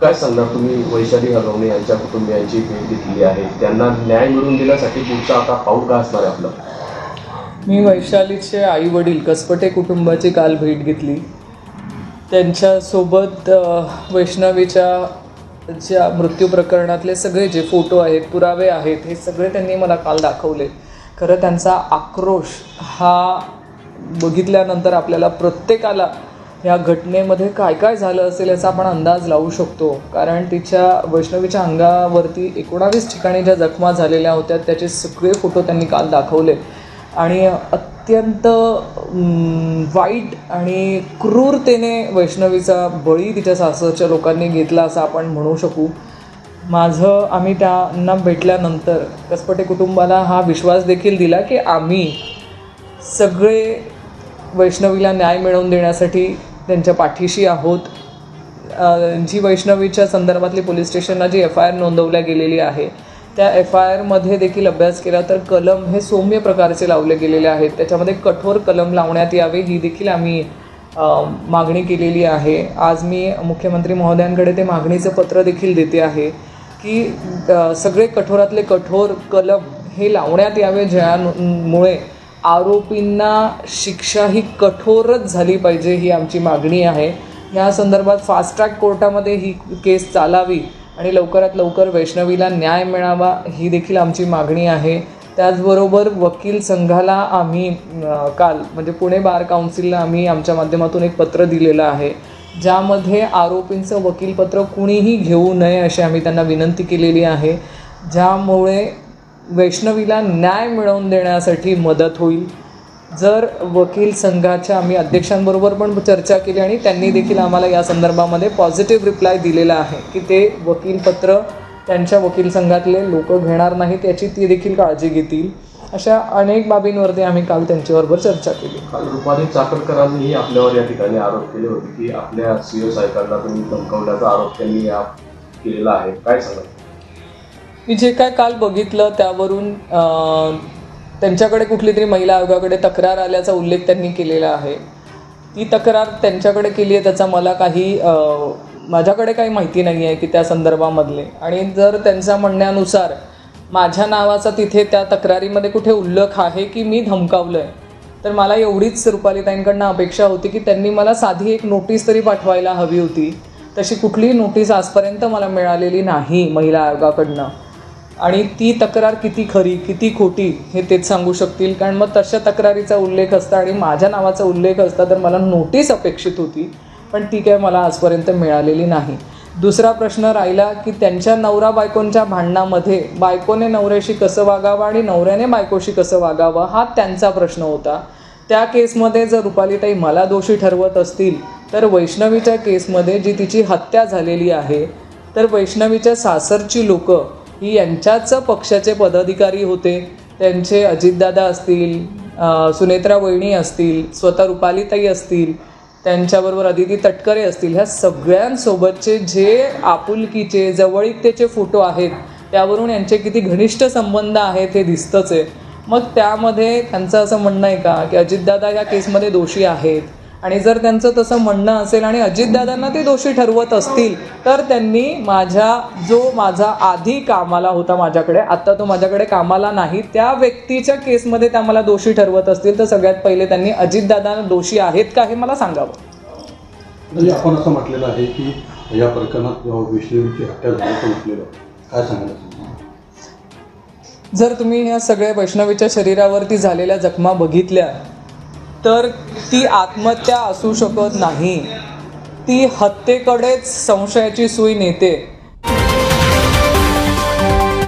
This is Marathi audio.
काय सांगणार तुम्ही? वैशाली हगवणे यांच्या कुटुंबियांची भेट घेतली आहे, त्यांना न्याय मिळवून देण्यासाठी पुढचा आता पाऊल काय असणार आहे आपलं? मी वैशालीचे आई वडील कसपटे कुटुंबाची काल भेट घेतली. त्यांच्यासोबत वैष्णवीच्या ज्या मृत्यू प्रकरणातले सगळे जे फोटो आहेत, पुरावे आहेत, हे सगळे त्यांनी मला काल दाखवले. खरं त्यांचा आक्रोश हा बघितल्यानंतर आपल्याला प्रत्येकाला या घटनेमध्ये काय काय झालं असेल याचा आपण अंदाज लावू शकतो. कारण वैष्णवीच्या अंगावरती 19 ठिकाणी ज्या जखमा झालेल्या होत्या त्याचे सगळे फोटो त्यांनी काल दाखवले आणि अत्यंत वाईट आणि क्रूरतेने वैष्णवीचा बळी तिच्या सासरच्या लोकांनी घेतला असं आपण म्हणू शकू. आम्ही त्यांना भेटल्यानंतर कसपटे कुटुंबाला हा विश्वास देखील दिला की आम्ही सगळे वैष्णवीला न्याय मिळवून देण्यासाठी त्यांच्या पाठीशी आहोत. जी वैष्णवीच्या संदर्भातली पोलीस स्टेशनला जी FIR नोंदवल्या गेलेली आहे त्या FIRमध्ये देखील अभ्यास केला तर कलम हे सौम्य प्रकारचे लावले गेलेले आहेत. त्याच्यामध्ये कठोर कलम लावण्यात यावे ही देखील आम्ही मागणी केलेली आहे. आज मी मुख्यमंत्री महोदयांकडे ते मागणीचं पत्र देखील देते आहे की सगळे कठोरातले कठोर कलम हे लावण्यात यावे, ज्यामुळे आरोपींना शिक्षा ही कठोरच झाली पाहिजे, ही आमची मागणी आहे. या संदर्भात फास्ट ट्रॅक कोर्टामध्ये ही केस चालावी आणि लवकरात लवकर वैष्णवीला न्याय मिळावा ही देखील आमची मागणी आहे. त्याचबरोबर वकील संघाला आम्ही काल म्हणजे पुणे बार काउन्सिलला आम्ही आमच्या माध्यमातून एक पत्र दिलेलं आहे, ज्यामध्ये आरोपींचं वकीलपत्र कुणीही घेऊ नये अशी आम्ही त्यांना विनंती केलेली आहे, ज्यामुळे वैष्णवीला न्याय मिळवून देण्यासाठी मदत होईल. जर वकील संघाच्या आम्ही अध्यक्षांबरोबर पण चर्चा केली आणि त्यांनी देखील आम्हाला या संदर्भामध्ये पॉझिटिव्ह रिप्लाय दिलेला आहे की ते वकीलपत्र त्यांच्या वकील संघातले लोक घेणार नाहीत याची ती देखील काळजी घेतील. अशा अनेक बाबींवरती आम्ही काल त्यांच्याबरोबर चर्चा केली. काल रुपाली चाकणकरांनीही आपल्यावर या ठिकाणी आरोप केले होते की आपल्या CO साहेबांना तुम्ही धमकावल्याचा आरोप त्यांनी केलेला आहे, काय सांगाल? मी जे काय काल बघितलं त्यावरून त्यांच्याकडे कुठली तरी महिला आयोगाकडे तक्रार आल्याचा उल्लेख त्यांनी केलेला आहे. ती तक्रार त्यांच्याकडे केली आहे त्याचा मला माझ्याकडे काही माहिती नाही आहे की त्या संदर्भामधले, आणि जर त्यांच्या म्हणण्यानुसार माझ्या नावाचा तिथे त्या तक्रारीमध्ये कुठे उल्लेख आहे की मी धमकावलं आहे, तर मला एवढीच रुपालीताईंकडनं अपेक्षा होती की त्यांनी मला साधी एक नोटीस तरी पाठवायला हवी होती. तशी कुठलीही नोटीस आजपर्यंत मला मिळालेली नाही महिला आयोगाकडनं, आणि ती तक्रार किती खरी किती खोटी हे तेच सांगू शकतील. कारण मग तशा तक्रारीचा उल्लेख असता आणि माझ्या नावाचा उल्लेख असता तर मला नोटीस अपेक्षित होती, पण ती काय मला आजपर्यंत मिळालेली नाही. दुसरा प्रश्न राहिला की त्यांच्या नवरा बायकोंच्या भांडणामध्ये बायकोने नवऱ्याशी कसं वागावं आणि नवऱ्याने बायकोशी कसं वागावं हा त्यांचा प्रश्न होता. त्या केसमध्ये जर रुपालीताई मला दोषी ठरवत असतील तर वैष्णवीच्या केसमध्ये जी तिची हत्या झालेली आहे तर वैष्णवीच्या सासरची लोकं ही यांच्याच पक्षाचे पदाधिकारी होते. त्यांचे अजितदादा असतील, सुनेत्रा वहिनी असतील, स्वतः रुपालीताई असतील, त्यांच्याबरोबर अदिती तटकरे असतील, ह्या सगळ्यांसोबतचे जे आपुलकीचे जवळीकतेचे फोटो आहेत त्यावरून यांचे किती घनिष्ठ संबंध आहेत हे दिसतंच आहे. मग त्यामध्ये त्यांचं असं म्हणणं आहे का की अजितदादा ह्या केसमध्ये दोषी आहेत, आणि जर त्यांचं तसं म्हणणं असेल आणि अजितदादांना ते दोषी ठरवत असतील तर त्यांनी माझा आधी कामाला होता माझ्याकडे, आत्ता तो माझ्याकडे कामाला नाही, त्या व्यक्तीच्या केसमध्ये त्या मला दोषी ठरवत असतील तर सगळ्यात पहिले त्यांनी अजितदादांना दोषी आहेत का हे मला सांगावं. म्हणजे आपण असं म्हटलेलं आहे की या प्रकरणात वैष्णवीची हत्या झाल्याचं म्हटलेलं, काय सांगायचं? जर तुम्ही ह्या सगळ्या वैष्णवीच्या शरीरावरती झालेल्या जखमा बघितल्या तर ती आत्महत्या असू शकत नाही, ती हत्येकडेच संशयाची सुई नेते.